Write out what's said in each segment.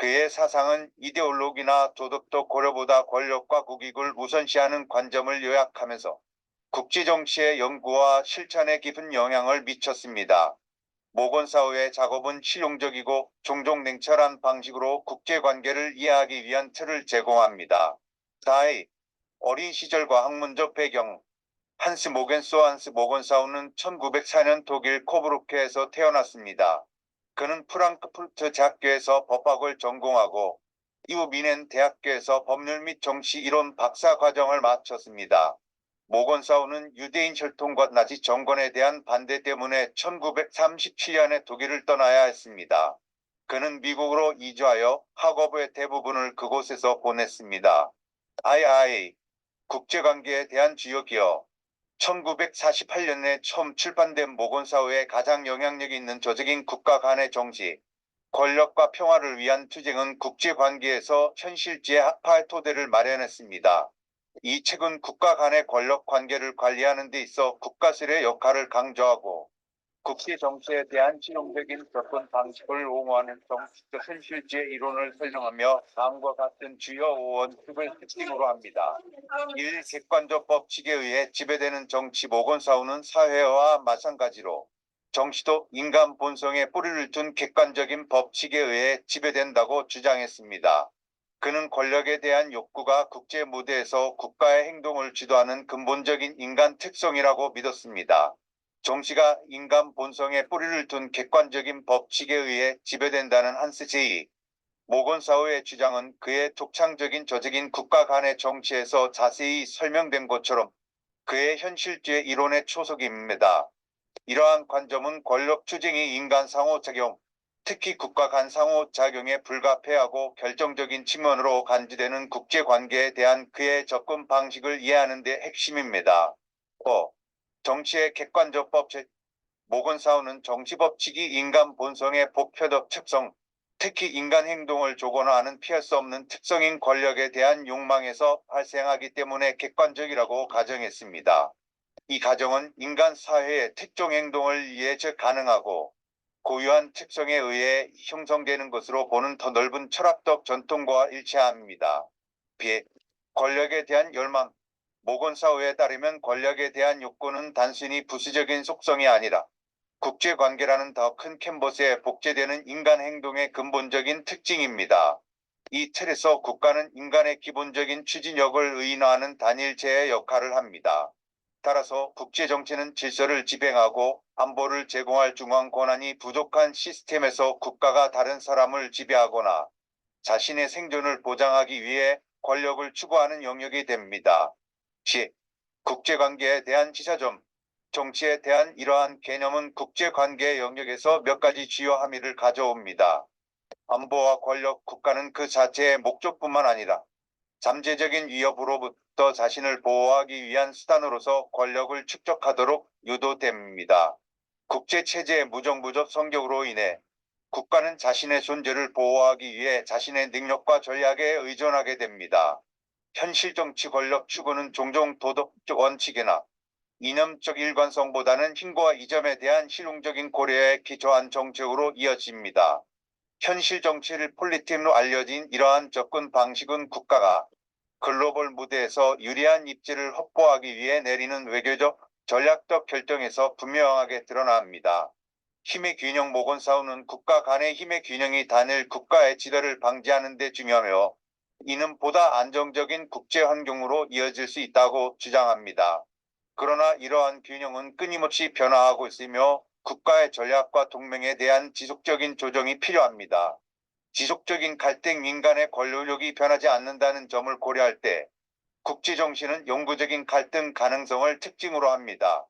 그의 사상은 이데올로기나 도덕적 고려보다 권력과 국익을 우선시하는 관점을 요약하면서 국제정치의 연구와 실천에 깊은 영향을 미쳤습니다. 모건사우의 작업은 실용적이고 종종 냉철한 방식으로 국제관계를 이해하기 위한 틀을 제공합니다. 4위, 어린 시절과 학문적 배경. 한스 모건사우는 1904년 독일 코브루케에서 태어났습니다. 그는 프랑크푸르트 대학교에서 법학을 전공하고 이후 미넨 대학교에서 법률 및 정치 이론 박사 과정을 마쳤습니다. 모건사우는 유대인 혈통과 나치 정권에 대한 반대 때문에 1937년에 독일을 떠나야 했습니다. 그는 미국으로 이주하여 학업의 대부분을 그곳에서 보냈습니다. II, 국제관계에 대한 주요 기여. 1948년에 처음 출판된 모건사우의 가장 영향력 있는 저적인 국가 간의 정치, 권력과 평화를 위한 투쟁은 국제관계에서 현실지의 학파의 토대를 마련했습니다. 이 책은 국가 간의 권력 관계를 관리하는 데 있어 국가설의 역할을 강조하고 국제 정치에 대한 실용적인 접근 방식을 옹호하는 정치적 현실주의 이론을 설명하며 다음과 같은 주요 원칙을 특징으로 합니다. 1. 객관적 법칙에 의해 지배되는 정치. 모건사우는 사회와 마찬가지로 정치도 인간 본성에 뿌리를 둔 객관적인 법칙에 의해 지배된다고 주장했습니다. 그는 권력에 대한 욕구가 국제 무대에서 국가의 행동을 주도하는 근본적인 인간 특성이라고 믿었습니다. 정치가 인간 본성에 뿌리를 둔 객관적인 법칙에 의해 지배된다는 한스 제이. 모건사우의 주장은 그의 독창적인 저적인 국가 간의 정치에서 자세히 설명된 것처럼 그의 현실주의 이론의 초석입니다. 이러한 관점은 권력 투쟁이 인간 상호작용, 특히 국가 간 상호작용에 불가피하고 결정적인 측면으로 간주되는 국제관계에 대한 그의 접근 방식을 이해하는 데 핵심입니다. 5. 정치의 객관적 법칙. 모건사우는 정치법칙이 인간 본성의 복표적 특성, 특히 인간 행동을 조건화하는 피할 수 없는 특성인 권력에 대한 욕망에서 발생하기 때문에 객관적이라고 가정했습니다. 이 가정은 인간 사회의 특정 행동을 예측 가능하고 고유한 특성에 의해 형성되는 것으로 보는 더 넓은 철학적 전통과 일치합니다. 비 권력에 대한 열망. 모건사우에 따르면 권력에 대한 욕구는 단순히 부수적인 속성이 아니라 국제관계라는 더 큰 캔버스에 복제되는 인간 행동의 근본적인 특징입니다. 이 틀에서 국가는 인간의 기본적인 추진력을 의인화하는 단일체의 역할을 합니다. 따라서 국제정치는 질서를 지탱하고 안보를 제공할 중앙 권한이 부족한 시스템에서 국가가 다른 사람을 지배하거나 자신의 생존을 보장하기 위해 권력을 추구하는 영역이 됩니다. 시. 국제관계에 대한 시사점. 정치에 대한 이러한 개념은 국제관계 영역에서 몇 가지 주요 함의를 가져옵니다. 안보와 권력. 국가는 그 자체의 목적뿐만 아니라 잠재적인 위협으로부터 자신을 보호하기 위한 수단으로서 권력을 축적하도록 유도됩니다. 국제체제의 무정부적 성격으로 인해 국가는 자신의 존재를 보호하기 위해 자신의 능력과 전략에 의존하게 됩니다. 현실 정치 권력 추구는 종종 도덕적 원칙이나 이념적 일관성보다는 힘과 이점에 대한 실용적인 고려에 기초한 정책으로 이어집니다. 현실 정치를 폴리팀으로 알려진 이러한 접근 방식은 국가가 글로벌 무대에서 유리한 입지를 확보하기 위해 내리는 외교적, 전략적 결정에서 분명하게 드러납니다. 힘의 균형. 모건사우는 국가 간의 힘의 균형이 단일 국가의 지도를 방지하는 데 중요하며 이는 보다 안정적인 국제 환경으로 이어질 수 있다고 주장합니다. 그러나 이러한 균형은 끊임없이 변화하고 있으며 국가의 전략과 동맹에 대한 지속적인 조정이 필요합니다. 지속적인 갈등. 인간의 권력력이 변하지 않는다는 점을 고려할 때 국제정치는 영구적인 갈등 가능성을 특징으로 합니다.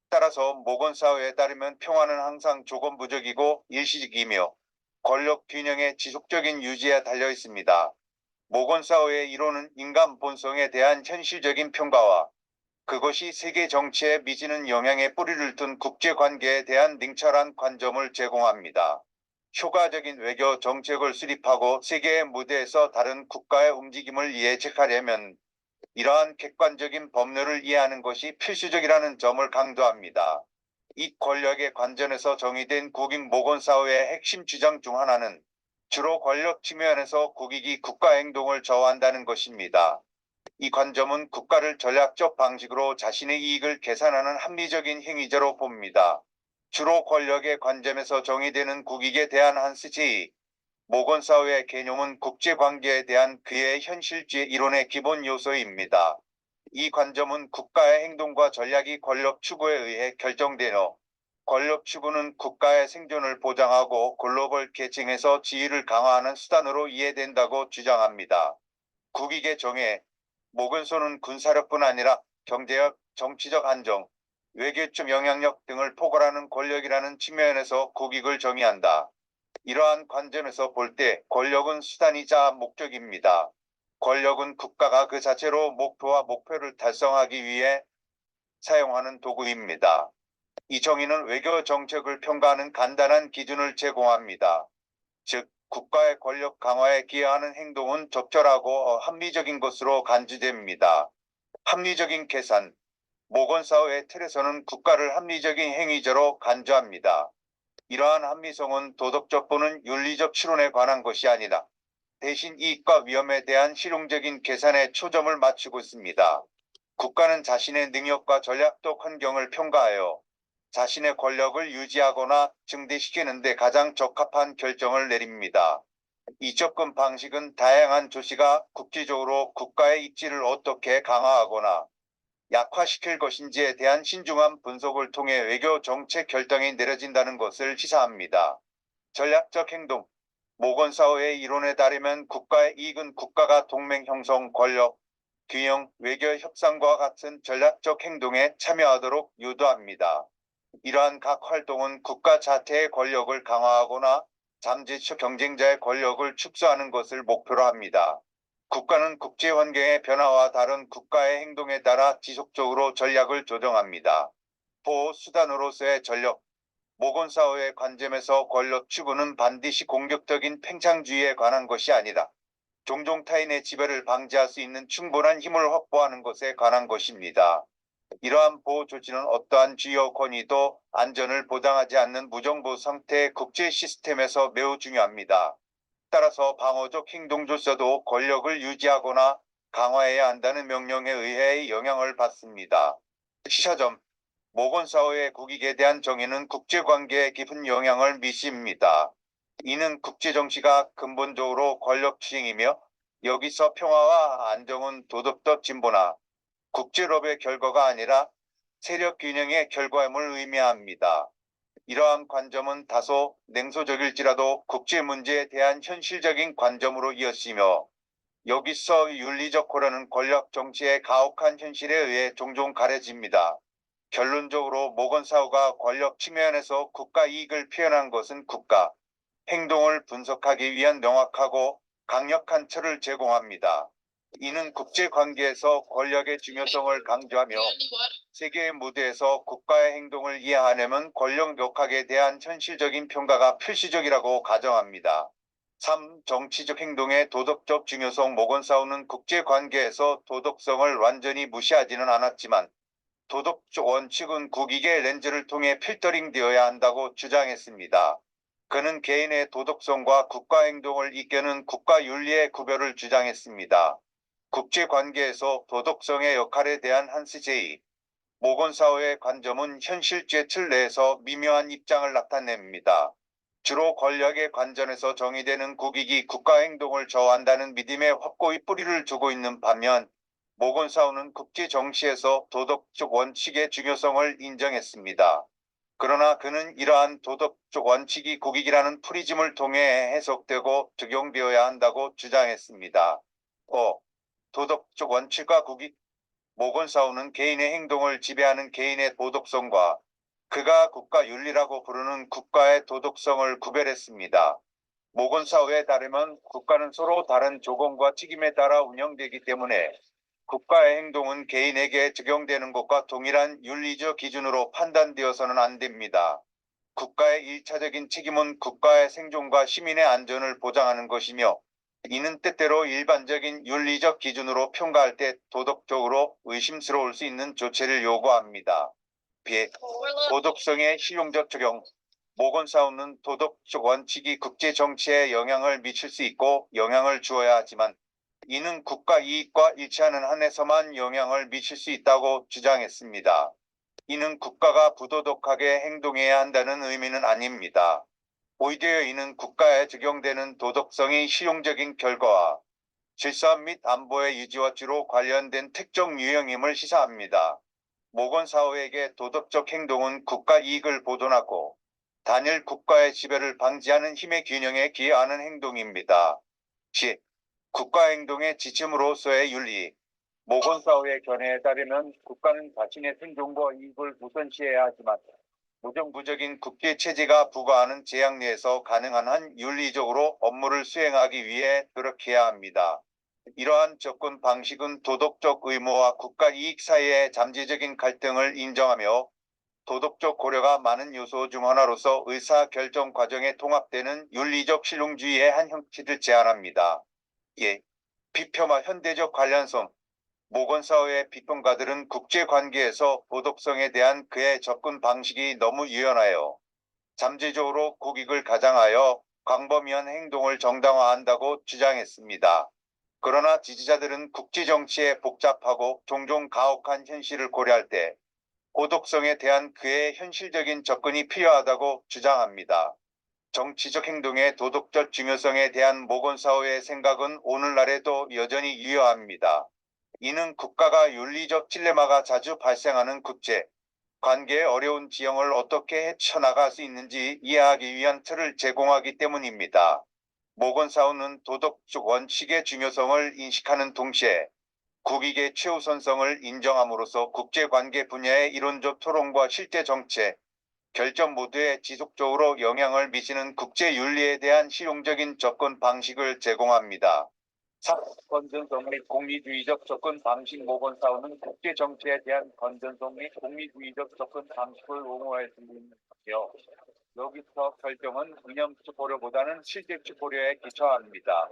따라서 모건사우에 따르면 평화는 항상 조건부적이고 일시적이며 권력 균형의 지속적인 유지에 달려 있습니다. 모건사우의 이론은 인간 본성에 대한 현실적인 평가와 그것이 세계 정치에 미치는 영향에 뿌리를 둔 국제관계에 대한 냉철한 관점을 제공합니다. 효과적인 외교 정책을 수립하고 세계의 무대에서 다른 국가의 움직임을 예측하려면 이러한 객관적인 법률을 이해하는 것이 필수적이라는 점을 강조합니다. 이 권력의 관점에서 정의된 국익. 모건사우의 핵심 주장 중 하나는 주로 권력 측면에서 국익이 국가 행동을 저하한다는 것입니다. 이 관점은 국가를 전략적 방식으로 자신의 이익을 계산하는 합리적인 행위자로 봅니다. 주로 권력의 관점에서 정의되는 국익에 대한 한스 제이 모건사회의 개념은 국제관계에 대한 그의 현실주의 이론의 기본 요소입니다. 이 관점은 국가의 행동과 전략이 권력 추구에 의해 결정되며 권력 추구는 국가의 생존을 보장하고 글로벌 계층에서 지위를 강화하는 수단으로 이해된다고 주장합니다. 국익의 정의 모건소는 군사력뿐 아니라 경제력, 정치적 안정, 외교적 영향력 등을 포괄하는 권력이라는 측면에서 국익을 정의한다. 이러한 관점에서 볼 때 권력은 수단이자 목적입니다. 권력은 국가가 그 자체로 목표와 목표를 달성하기 위해 사용하는 도구입니다. 이 정의는 외교 정책을 평가하는 간단한 기준을 제공합니다. 즉, 국가의 권력 강화에 기여하는 행동은 적절하고 합리적인 것으로 간주됩니다. 합리적인 계산, 모건사회의 틀에서는 국가를 합리적인 행위자로 간주합니다. 이러한 합리성은 도덕적 또는 윤리적 추론에 관한 것이 아니라 대신 이익과 위험에 대한 실용적인 계산에 초점을 맞추고 있습니다. 국가는 자신의 능력과 전략적 환경을 평가하여 자신의 권력을 유지하거나 증대시키는 데 가장 적합한 결정을 내립니다. 이 접근 방식은 다양한 조치가 국제적으로 국가의 입지를 어떻게 강화하거나 약화시킬 것인지에 대한 신중한 분석을 통해 외교 정책 결정이 내려진다는 것을 시사합니다. 전략적 행동 모건사회의 이론에 따르면 국가의 이익은 국가가 동맹 형성, 권력, 균형, 외교 협상과 같은 전략적 행동에 참여하도록 유도합니다. 이러한 각 활동은 국가 자체의 권력을 강화하거나 잠재적 경쟁자의 권력을 축소하는 것을 목표로 합니다. 국가는 국제 환경의 변화와 다른 국가의 행동에 따라 지속적으로 전략을 조정합니다. 보호 수단으로서의 전력 모건사회의 관점에서 권력 추구는 반드시 공격적인 팽창주의에 관한 것이 아니라 종종 타인의 지배를 방지할 수 있는 충분한 힘을 확보하는 것에 관한 것입니다. 이러한 보호 조치는 어떠한 주요 권위도 안전을 보장하지 않는 무정부 상태의 국제 시스템에서 매우 중요합니다. 따라서 방어적 행동조차도 권력을 유지하거나 강화해야 한다는 명령에 의해 영향을 받습니다. 시사점 모건사회의 국익에 대한 정의는 국제관계에 깊은 영향을 미칩니다. 이는 국제정치가 근본적으로 권력추행이며 여기서 평화와 안정은 도덕적 진보나 국제법의 결과가 아니라 세력균형의 결과임을 의미합니다. 이러한 관점은 다소 냉소적일지라도 국제 문제에 대한 현실적인 관점으로 이어지며 여기서 윤리적 고려는 권력 정치의 가혹한 현실에 의해 종종 가려집니다. 결론적으로 모건사회가 권력 측면에서 국가 이익을 표현한 것은 국가 행동을 분석하기 위한 명확하고 강력한 틀을 제공합니다. 이는 국제관계에서 권력의 중요성을 강조하며 세계의 무대에서 국가의 행동을 이해하려면 권력 격학에 대한 현실적인 평가가 필수적이라고 가정합니다. 3. 정치적 행동의 도덕적 중요성 모건사회는 국제관계에서 도덕성을 완전히 무시하지는 않았지만 도덕적 원칙은 국익의 렌즈를 통해 필터링 되어야 한다고 주장했습니다. 그는 개인의 도덕성과 국가 행동을 이끄는 국가 윤리의 구별을 주장했습니다. 국제관계에서 도덕성의 역할에 대한 한스 제이 모건사회의 관점은 현실주의 틀 내에서 미묘한 입장을 나타냅니다. 주로 권력의 관점에서 정의되는 국익이 국가 행동을 저하한다는 믿음에 확고히 뿌리를 두고 있는 반면 모건사회는 국제 정치에서 도덕적 원칙의 중요성을 인정했습니다. 그러나 그는 이러한 도덕적 원칙이 국익이라는 프리즘을 통해 해석되고 적용되어야 한다고 주장했습니다. 5. 도덕적 원칙과 국익 모건사회는 개인의 행동을 지배하는 개인의 도덕성과 그가 국가 윤리라고 부르는 국가의 도덕성을 구별했습니다. 모건사회에 따르면 국가는 서로 다른 조건과 책임에 따라 운영되기 때문에 국가의 행동은 개인에게 적용되는 것과 동일한 윤리적 기준으로 판단되어서는 안 됩니다. 국가의 일차적인 책임은 국가의 생존과 시민의 안전을 보장하는 것이며 이는 때때로 일반적인 윤리적 기준으로 평가할 때 도덕적으로 의심스러울 수 있는 조치를 요구합니다. 도덕성의 실용적 적용 모건사우는 도덕적 원칙이 국제 정치에 영향을 미칠 수 있고 영향을 주어야 하지만 이는 국가 이익과 일치하는 한에서만 영향을 미칠 수 있다고 주장했습니다. 이는 국가가 부도덕하게 행동해야 한다는 의미는 아닙니다. 오히려 이는 국가에 적용되는 도덕성이 실용적인 결과와 질서 및 안보의 유지와 주로 관련된 특정 유형임을 시사합니다. 모건사우에게 도덕적 행동은 국가 이익을 보존하고 단일 국가의 지배를 방지하는 힘의 균형에 기여하는 행동입니다. 시 국가 행동의 지침으로서의 윤리 모건사우의 견해에 따르면 국가는 자신의 생존과 이익을 우선시해야 하지만 무정부적인 국제 체제가 부과하는 제약 내에서 가능한 한 윤리적으로 업무를 수행하기 위해 노력해야 합니다. 이러한 접근 방식은 도덕적 의무와 국가 이익 사이의 잠재적인 갈등을 인정하며 도덕적 고려가 많은 요소 중 하나로서 의사결정 과정에 통합되는 윤리적 실용주의의 한 형태를 제안합니다. 예. 비평과 현대적 관련성 모건사우의 비평가들은 국제관계에서 도덕성에 대한 그의 접근 방식이 너무 유연하여 잠재적으로 국익을 가장하여 광범위한 행동을 정당화한다고 주장했습니다. 그러나 지지자들은 국제정치의 복잡하고 종종 가혹한 현실을 고려할 때 도덕성에 대한 그의 현실적인 접근이 필요하다고 주장합니다. 정치적 행동의 도덕적 중요성에 대한 모건사우의 생각은 오늘날에도 여전히 유효합니다. 이는 국가가 윤리적 딜레마가 자주 발생하는 국제 관계의 어려운 지형을 어떻게 헤쳐나갈 수 있는지 이해하기 위한 틀을 제공하기 때문입니다. 모건사우는 도덕적 원칙의 중요성을 인식하는 동시에 국익의 최우선성을 인정함으로써 국제관계 분야의 이론적 토론과 실제 정책, 결정 모두에 지속적으로 영향을 미치는 국제윤리에 대한 실용적인 접근 방식을 제공합니다. 건전성 및 공리주의적 접근 방식 모건사우는 국제정치에 대한 건전성 및 공리주의적 접근 방식을 옹호했으며 여기서 결정은 이념적 고려보다는 실제적 고려에 기초합니다.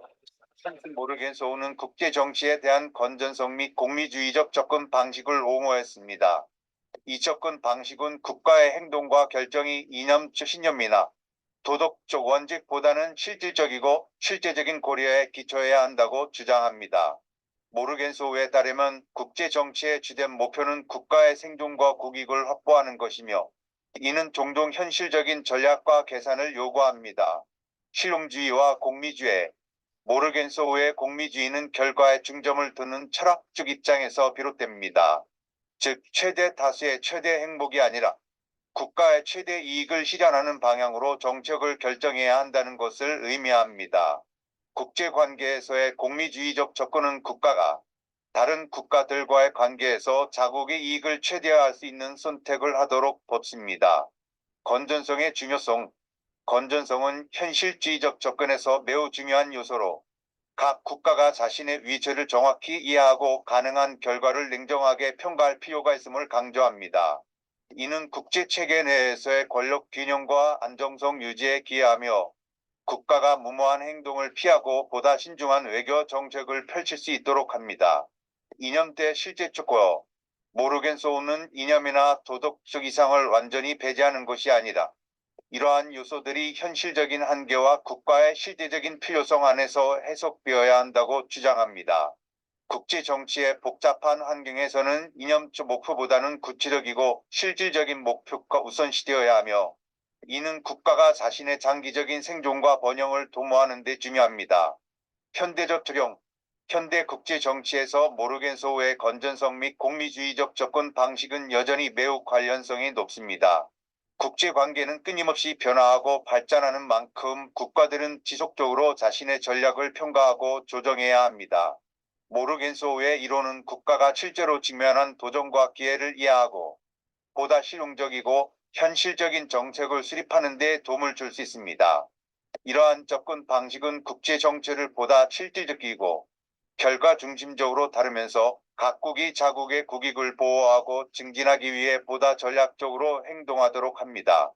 한스 모르겐소우는 국제정치에 대한 건전성 및 공리주의적 접근 방식을 옹호했습니다. 이 접근 방식은 국가의 행동과 결정이 이념적 신념이나 도덕적 원칙보다는 실질적이고 실제적인 고려에 기초해야 한다고 주장합니다. 모르겐소우에 따르면 국제정치의 주된 목표는 국가의 생존과 국익을 확보하는 것이며 이는 종종 현실적인 전략과 계산을 요구합니다. 실용주의와 공리주의 모르겐소우의 공리주의는 결과에 중점을 두는 철학적 입장에서 비롯됩니다. 즉 최대 다수의 최대 행복이 아니라 국가의 최대 이익을 실현하는 방향으로 정책을 결정해야 한다는 것을 의미합니다. 국제관계에서의 공리주의적 접근은 국가가 다른 국가들과의 관계에서 자국의 이익을 최대화할 수 있는 선택을 하도록 돕습니다. 건전성의 중요성 건전성은 현실주의적 접근에서 매우 중요한 요소로 각 국가가 자신의 위치를 정확히 이해하고 가능한 결과를 냉정하게 평가할 필요가 있음을 강조합니다. 이는 국제체계 내에서의 권력 균형과 안정성 유지에 기여하며 국가가 무모한 행동을 피하고 보다 신중한 외교 정책을 펼칠 수 있도록 합니다. 이념대 실제적 고려 모르겐소우는 이념이나 도덕적 이상을 완전히 배제하는 것이 아니라 이러한 요소들이 현실적인 한계와 국가의 실제적인 필요성 안에서 해석되어야 한다고 주장합니다. 국제 정치의 복잡한 환경에서는 이념적 목표보다는 구체적이고 실질적인 목표가 우선시되어야 하며 이는 국가가 자신의 장기적인 생존과 번영을 도모하는 데 중요합니다. 현대적 적용 현대 국제 정치에서 모르겐소우의 건전성 및 공리주의적 접근 방식은 여전히 매우 관련성이 높습니다. 국제관계는 끊임없이 변화하고 발전하는 만큼 국가들은 지속적으로 자신의 전략을 평가하고 조정해야 합니다. 모르겐소우의 이론은 국가가 실제로 직면한 도전과 기회를 이해하고 보다 실용적이고 현실적인 정책을 수립하는 데 도움을 줄 수 있습니다. 이러한 접근 방식은 국제 정치를 보다 실질적이고 결과 중심적으로 다루면서 각국이 자국의 국익을 보호하고 증진하기 위해 보다 전략적으로 행동하도록 합니다.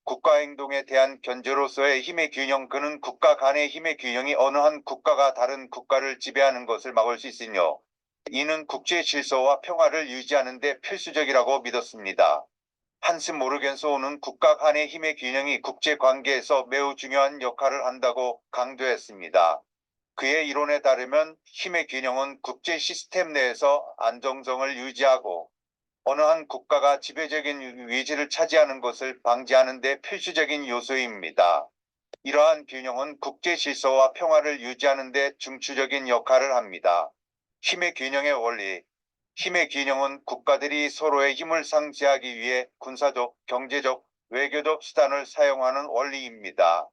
국가 행동에 대한 견제로서의 힘의 균형 그는 국가 간의 힘의 균형이 어느 한 국가가 다른 국가를 지배하는 것을 막을 수 있으며 이는 국제 질서와 평화를 유지하는 데 필수적이라고 믿었습니다. 한스 모르겐소우는 국가 간의 힘의 균형이 국제 관계에서 매우 중요한 역할을 한다고 강조했습니다. 그의 이론에 따르면 힘의 균형은 국제 시스템 내에서 안정성을 유지하고 어느 한 국가가 지배적인 위치를 차지하는 것을 방지하는 데 필수적인 요소입니다. 이러한 균형은 국제 질서와 평화를 유지하는 데 중추적인 역할을 합니다. 힘의 균형의 원리. 힘의 균형은 국가들이 서로의 힘을 상쇄하기 위해 군사적, 경제적, 외교적 수단을 사용하는 원리입니다.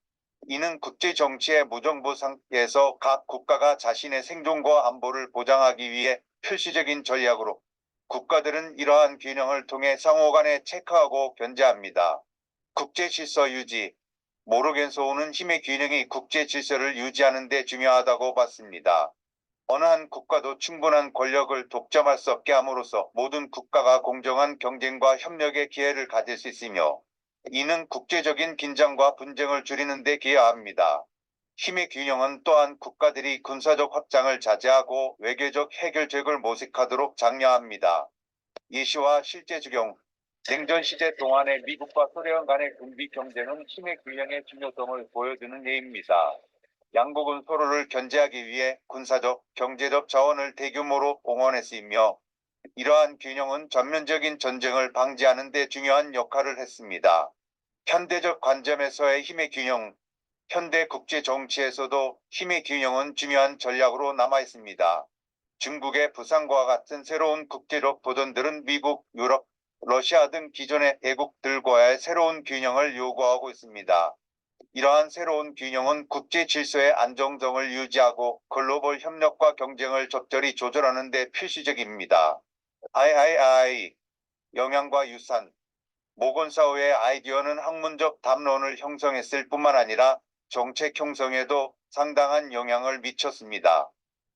이는 국제 정치의 무정부 상태에서 각 국가가 자신의 생존과 안보를 보장하기 위해 필수적인 전략으로 국가들은 이러한 균형을 통해 상호 간에 체크하고 견제합니다. 국제 질서 유지. 모르겐소우는 힘의 균형이 국제 질서를 유지하는 데 중요하다고 봤습니다. 어느 한 국가도 충분한 권력을 독점할 수 없게 함으로써 모든 국가가 공정한 경쟁과 협력의 기회를 가질 수 있으며 이는 국제적인 긴장과 분쟁을 줄이는 데 기여합니다. 힘의 균형은 또한 국가들이 군사적 확장을 자제하고 외교적 해결책을 모색하도록 장려합니다. 예시와 실제 적용. 냉전 시대 동안의 미국과 소련 간의 군비 경쟁은 힘의 균형의 중요성을 보여주는 예입니다. 양국은 서로를 견제하기 위해 군사적, 경제적 자원을 대규모로 공헌했으며 이러한 균형은 전면적인 전쟁을 방지하는 데 중요한 역할을 했습니다. 현대적 관점에서의 힘의 균형. 현대 국제 정치에서도 힘의 균형은 중요한 전략으로 남아 있습니다. 중국의 부상과 같은 새로운 국제적 도전들은 미국, 유럽, 러시아 등 기존의 대국들과의 새로운 균형을 요구하고 있습니다. 이러한 새로운 균형은 국제 질서의 안정성을 유지하고 글로벌 협력과 경쟁을 적절히 조절하는 데 필수적입니다. III 영향과 유산. 모건사우의 아이디어는 학문적 담론을 형성했을 뿐만 아니라 정책 형성에도 상당한 영향을 미쳤습니다.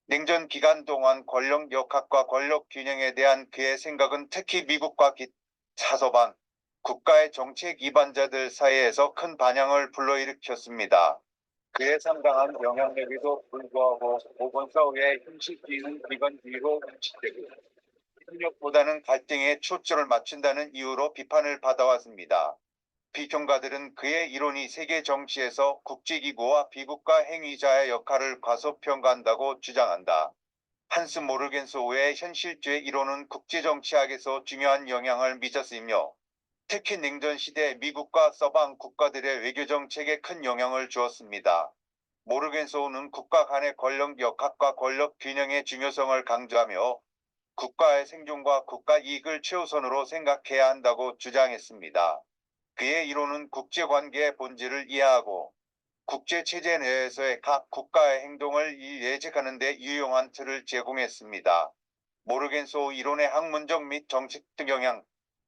냉전 기간 동안 권력 역학과 권력 균형에 대한 그의 생각은 특히 미국과 기타 서방 국가의 정책 이반자들 사이에서 큰 반향을 불러일으켰습니다. 그의 상당한 영향력에도 불구하고 모건사우의 형식주의는 비관주의로 인식되고 협력보다는 갈등에 초점을 맞춘다는 이유로 비판을 받아왔습니다. 비평가들은 그의 이론이 세계 정치에서 국제기구와 비국가 행위자의 역할을 과소평가한다고 주장한다. 한스 모르겐소우의 현실주의 이론은 국제정치학에서 중요한 영향을 미쳤으며 특히 냉전 시대 미국과 서방 국가들의 외교정책에 큰 영향을 주었습니다. 모르겐소우는 국가 간의 권력 역학과 권력 균형의 중요성을 강조하며 국가의 생존과 국가 이익을 최우선으로 생각해야 한다고 주장했습니다. 그의 이론은 국제관계의 본질을 이해하고 국제체제 내에서의 각 국가의 행동을 예측하는 데 유용한 틀을 제공했습니다. 모르겐소우 이론의 학문적 및 정책적 영향.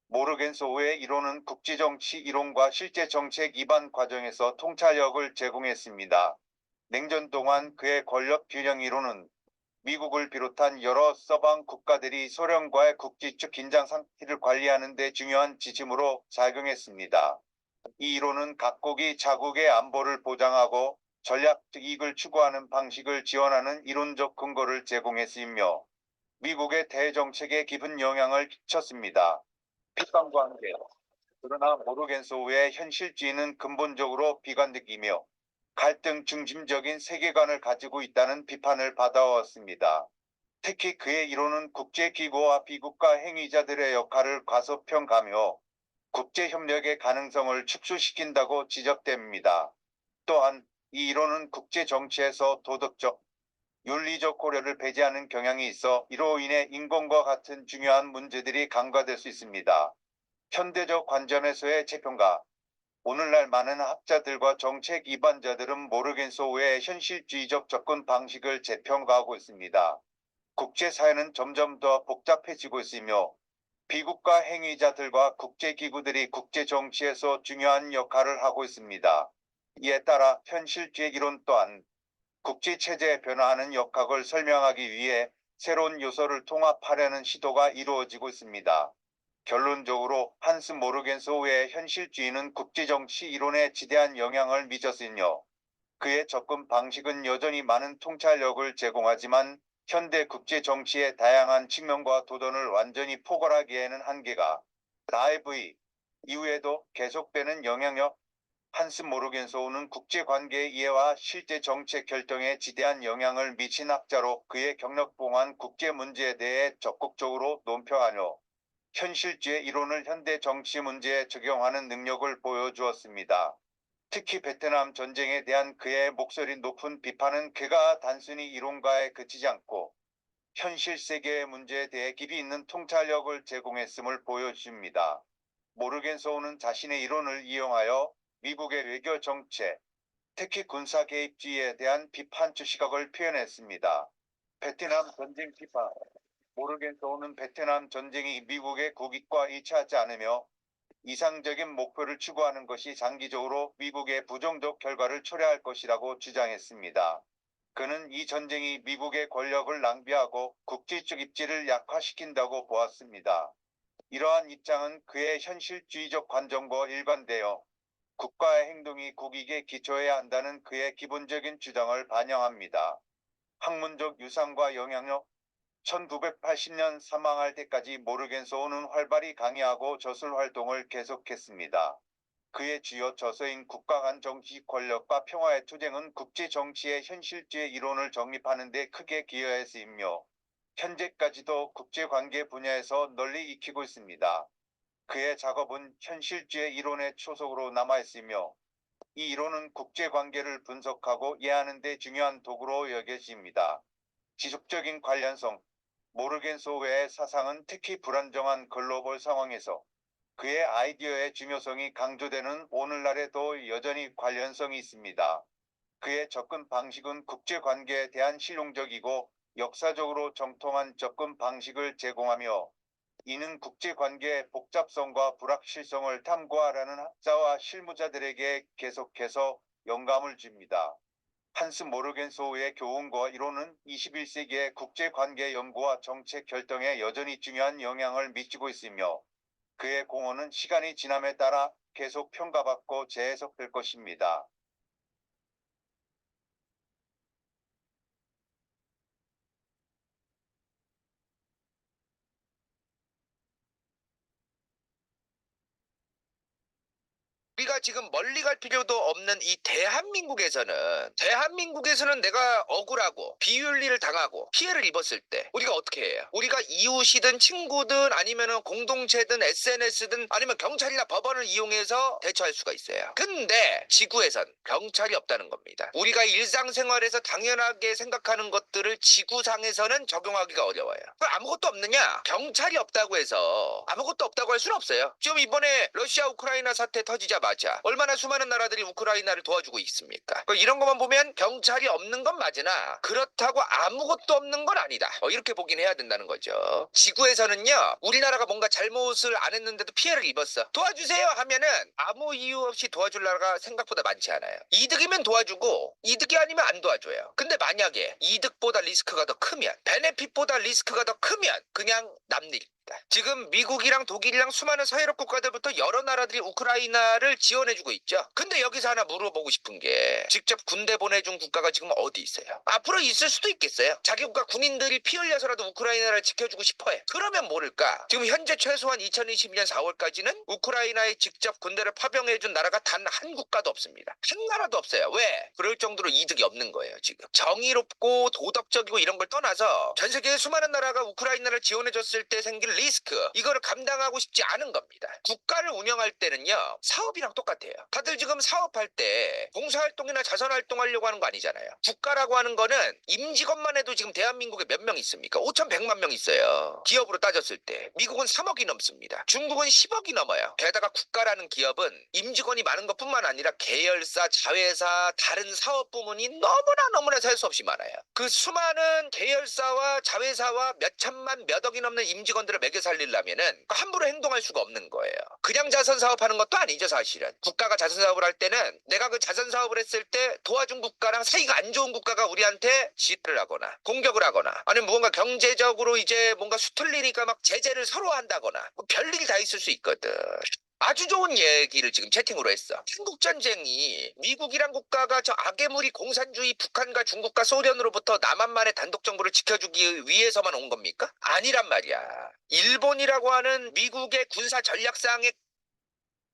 모르겐소우의 이론은 국제정치 이론과 실제 정책 입안 과정에서 통찰력을 제공했습니다. 냉전 동안 그의 권력 균형 이론은 미국을 비롯한 여러 서방 국가들이 소련과의 국지적 긴장 상태를 관리하는 데 중요한 지침으로 작용했습니다. 이 이론은 각국이 자국의 안보를 보장하고 전략적 이익을 추구하는 방식을 지원하는 이론적 근거를 제공했으며 미국의 대정책에 깊은 영향을 끼쳤습니다. 핏방관계. 그러나 모르겐소우의 현실주의는 근본적으로 비관적이며 갈등 중심적인 세계관을 가지고 있다는 비판을 받아왔습니다. 특히 그의 이론은 국제기구와 비국가 행위자들의 역할을 과소평가하며 국제협력의 가능성을 축소시킨다고 지적됩니다. 또한 이 이론은 국제정치에서 도덕적, 윤리적 고려를 배제하는 경향이 있어 이로 인해 인권과 같은 중요한 문제들이 간과될 수 있습니다. 현대적 관점에서의 재평가. 오늘날 많은 학자들과 정책 이반자들은 모르겐소우의 현실주의적 접근 방식을 재평가하고 있습니다. 국제사회는 점점 더 복잡해지고 있으며 비국가 행위자들과 국제기구들이 국제정치에서 중요한 역할을 하고 있습니다. 이에 따라 현실주의 이론 또한 국제체제의 변화하는 역학을 설명하기 위해 새로운 요소를 통합하려는 시도가 이루어지고 있습니다. 결론적으로 한스 모르겐소우의 현실주의는 국제정치 이론에 지대한 영향을 미쳤으며 그의 접근 방식은 여전히 많은 통찰력을 제공하지만 현대 국제정치의 다양한 측면과 도전을 완전히 포괄하기에는 한계가. IV 이후에도 계속되는 영향력, 한스 모르겐소우는 국제관계 이해와 실제 정책 결정에 지대한 영향을 미친 학자로 그의 경력 동안 국제 문제에 대해 적극적으로 논평하며 현실주의 이론을 현대 정치 문제에 적용하는 능력을 보여주었습니다. 특히 베트남 전쟁에 대한 그의 목소리 높은 비판은 그가 단순히 이론가에 그치지 않고 현실 세계의 문제에 대해 깊이 있는 통찰력을 제공했음을 보여줍니다. 모르겐소우는 자신의 이론을 이용하여 미국의 외교 정책, 특히 군사 개입주의에 대한 비판적 시각을 표현했습니다. 베트남 전쟁 비판. 모르겐소우는 베트남 전쟁이 미국의 국익과 일치하지 않으며 이상적인 목표를 추구하는 것이 장기적으로 미국의 부정적 결과를 초래할 것이라고 주장했습니다. 그는 이 전쟁이 미국의 권력을 낭비하고 국제적 입지를 약화시킨다고 보았습니다. 이러한 입장은 그의 현실주의적 관점과 일관되어 국가의 행동이 국익에 기초해야 한다는 그의 기본적인 주장을 반영합니다. 학문적 유산과 영향력. 1980년 사망할 때까지 모르겐소우는 활발히 강의하고 저술 활동을 계속했습니다. 그의 주요 저서인 국가 간 정치 권력과 평화의 투쟁은 국제 정치의 현실주의 이론을 정립하는 데 크게 기여했으며 현재까지도 국제관계 분야에서 널리 익히고 있습니다. 그의 작업은 현실주의 이론의 초석으로 남아있으며 이 이론은 국제관계를 분석하고 이해하는 데 중요한 도구로 여겨집니다. 지속적인 관련성. 모르겐소우의 사상은 특히 불안정한 글로벌 상황에서 그의 아이디어의 중요성이 강조되는 오늘날에도 여전히 관련성이 있습니다. 그의 접근 방식은 국제관계에 대한 실용적이고 역사적으로 정통한 접근 방식을 제공하며 이는 국제관계의 복잡성과 불확실성을 탐구하라는 학자와 실무자들에게 계속해서 영감을 줍니다. 한스 모르겐소우의 교훈과 이론은 21세기의 국제관계 연구와 정책 결정에 여전히 중요한 영향을 미치고 있으며 그의 공헌은 시간이 지남에 따라 계속 평가받고 재해석될 것입니다. 우리가 지금 멀리 갈 필요도 없는 이 대한민국에서는 내가 억울하고 비윤리를 당하고 피해를 입었을 때 우리가 어떻게 해요? 우리가 이웃이든 친구든 아니면은 공동체든 SNS든 아니면 경찰이나 법원을 이용해서 대처할 수가 있어요. 근데 지구에선 경찰이 없다는 겁니다. 우리가 일상생활에서 당연하게 생각하는 것들을 지구상에서는 적용하기가 어려워요. 아무것도 없느냐? 경찰이 없다고 해서 아무것도 없다고 할 수는 없어요. 지금 이번에 러시아 우크라이나 사태 터지자마자 얼마나 수많은 나라들이 우크라이나를 도와주고 있습니까? 이런 것만 보면 경찰이 없는 건 맞으나 그렇다고 아무것도 없는 건 아니다. 이렇게 보긴 해야 된다는 거죠. 지구에서는요, 우리나라가 뭔가 잘못을 안 했는데도 피해를 입었어. 도와주세요 하면은 아무 이유 없이 도와줄 나라가 생각보다 많지 않아요. 이득이면 도와주고 이득이 아니면 안 도와줘요. 근데 만약에 이득보다 리스크가 더 크면, 베네핏보다 리스크가 더 크면 그냥 남일. 지금 미국이랑 독일이랑 수많은 서유럽 국가들부터 여러 나라들이 우크라이나를 지원해주고 있죠. 근데 여기서 하나 물어보고 싶은 게 직접 군대 보내준 국가가 지금 어디 있어요? 앞으로 있을 수도 있겠어요. 자기 국가 군인들이 피 흘려서라도 우크라이나를 지켜주고 싶어해. 그러면 모를까? 지금 현재 최소한 2022년 4월까지는 우크라이나에 직접 군대를 파병해준 나라가 단 한 국가도 없습니다. 한 나라도 없어요. 왜? 그럴 정도로 이득이 없는 거예요. 지금 정의롭고 도덕적이고 이런 걸 떠나서 전 세계의 수많은 나라가 우크라이나를 지원해줬을 때 생길 리스크, 이거를 감당하고 싶지 않은 겁니다. 국가를 운영할 때는요, 사업이랑 똑같아요. 다들 지금 사업할 때 봉사활동이나 자선활동 하려고 하는 거 아니잖아요. 국가라고 하는 거는 임직원만 해도 지금 대한민국에 몇 명 있습니까? 5,100만 명 있어요. 기업으로 따졌을 때 미국은 3억이 넘습니다. 중국은 10억이 넘어요. 게다가 국가라는 기업은 임직원이 많은 것뿐만 아니라 계열사, 자회사, 다른 사업 부문이 너무나 셀 수 없이 많아요. 그 수많은 계열사와 자회사와 몇 천만 몇 억이 넘는 임직원들을 매겨 살리려면은 함부로 행동할 수가 없는 거예요. 그냥 자선 사업하는 것도 아니죠, 사실은. 국가가 자선 사업을 할 때는 내가 그 자선 사업을 했을 때 도와준 국가랑 사이가 안 좋은 국가가 우리한테 지혜를 하거나 공격을 하거나 아니면 무언가 경제적으로 이제 뭔가 수틀리니까 막 제재를 서로 한다거나 뭐 별일이 다 있을 수 있거든. 아주 좋은 얘기를 지금 채팅으로 했어. 한국전쟁이 미국이란 국가가 저 악의무리 공산주의 북한과 중국과 소련으로부터 남한만의 단독정부를 지켜주기 위해서만 온 겁니까? 아니란 말이야. 일본이라고 하는 미국의 군사 전략상의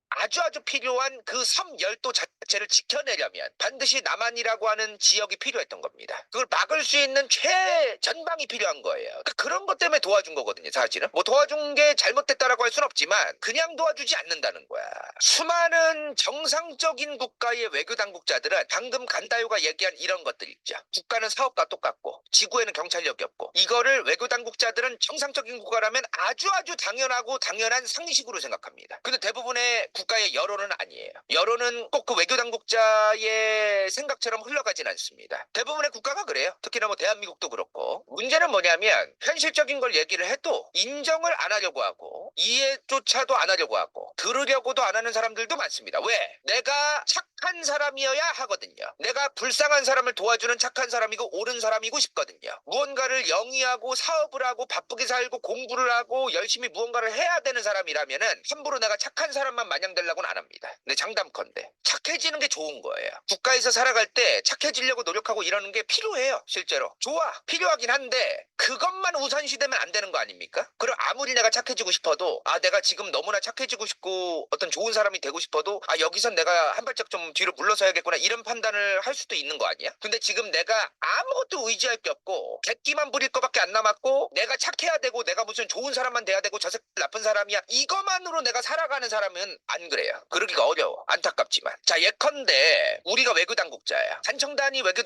아주 필요한 그 섬 열도 자체를 지켜내려면 반드시 남한이라고 하는 지역이 필요했던 겁니다. 그걸 막을 수 있는 최전방이 필요한 거예요. 그러니까 그런 것 때문에 도와준 거거든요. 사실은 뭐 도와준 게 잘못됐다라고 할 수는 없지만 그냥 도와주지 않는다는 거야. 수많은 정상적인 국가의 외교 당국자들은 방금 간다요가 얘기한 이런 것들 있죠. 국가는 사업과 똑같고 지구에는 경찰력이 없고, 이거를 외교 당국자들은 정상적인 국가라면 아주 당연하고 당연한 상식으로 생각합니다. 근데 대부분의 국가의 여론은 아니에요. 여론은 꼭 그 외교 당국자의 생각처럼 흘러가진 않습니다. 대부분의 국가가 그래요. 특히나 뭐 대한민국도 그렇고. 문제는 뭐냐면 현실적인 걸 얘기를 해도 인정을 안 하려고 하고 이해조차도 안 하려고 하고 들으려고도 안 하는 사람들도 많습니다. 왜? 내가 착한 사람이어야 하거든요. 내가 불쌍한 사람을 도와주는 착한 사람이고 옳은 사람이고 싶거든요. 무언가를 영위하고 사업을 하고 바쁘게 살고 공부를 하고 열심히 무언가를 해야 되는 사람이라면은 함부로 내가 착한 사람만 마냥 되려고는 안 합니다. 근데 장담컨대 착해지는 게 좋은 거예요. 국가에서 살아갈 때 착해지려고 노력하고 이러는 게 필요해요. 실제로 좋아, 필요하긴 한데 그것만 우선시되면 안 되는 거 아닙니까? 그리고 아무리 내가 착해지고 싶어도 내가 지금 너무나 착해지고 싶고 어떤 좋은 사람이 되고 싶어도 여기선 내가 한 발짝 좀 뒤로 물러서야겠구나 이런 판단을 할 수도 있는 거 아니야? 근데 지금 내가 아무것도 의지할 게 없고 객기만 부릴 거밖에 안 남았고 내가 착해야 되고 내가 무슨 좋은 사람만 돼야 되고 저 새끼 나쁜 사람이야 이것만으로 내가 살아가는 사람은 안 그래요. 그러기가 어려워. 안타깝지만. 자, 예컨대 우리가 외교당국자야. 산청단이 외교당국